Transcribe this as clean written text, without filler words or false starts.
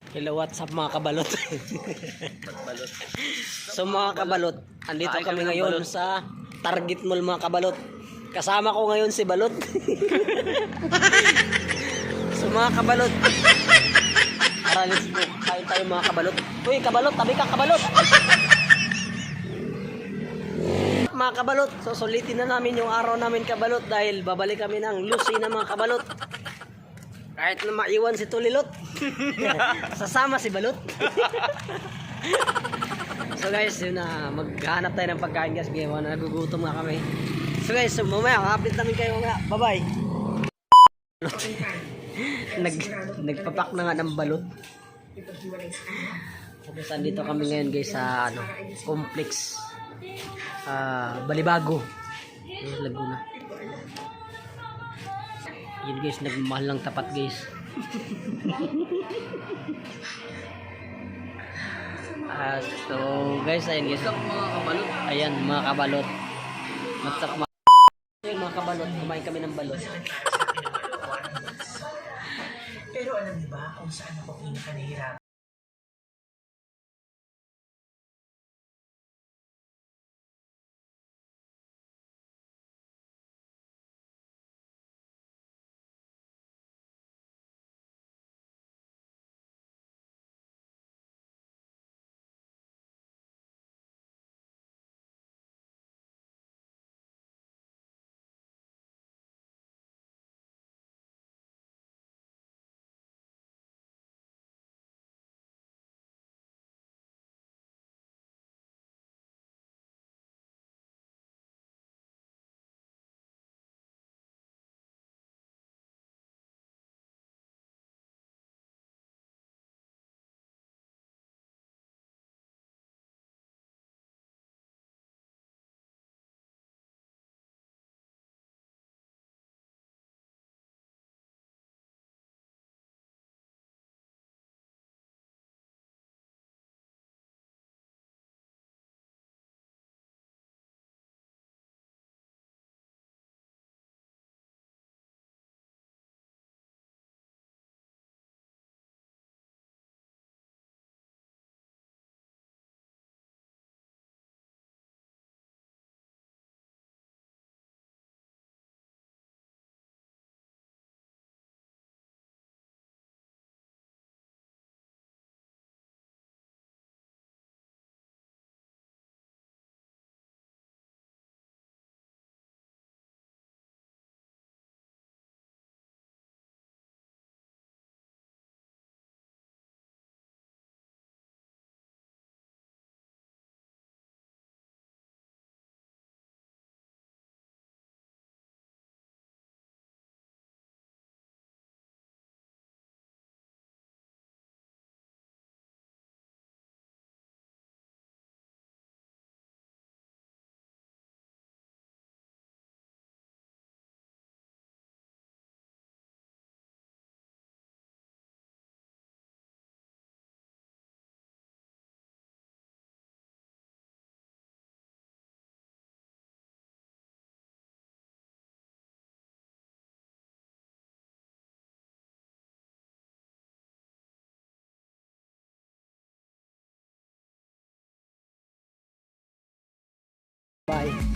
Hello, what's up mga kabalot? Balot. So mga kabalot, andito kami ngayon sa Target Mall mga kabalot. Kasama ko ngayon si Balot. So mga kabalot, tara let's go, kain tayo mga kabalot. Uy kabalot, tabi ka kabalot. Mga kabalot, so sulitin na namin yung araw namin kabalot dahil babalik kami ng Lucena mga kabalot. Kahit na maiwan si Tulilot, sasama si Balot. So guys, yun na, maghanap tayo ng pagkain guys. Gawa na nagugutom nga kami. So guys, so mamaya, update namin kayo nga. Bye-bye. Nagpapak na nga ng balot. So guys, andito kami ngayon guys sa complex Balibago, Laguna. Yun guys, nagmahal lang tapat guys. So guys, ayun guys, Mga kabalot. ayan mga kabalot. Ayun mga kabalot, kumain kami ng balot. Pero alam niyo ba kung saan ako pinakanahirap? Bye.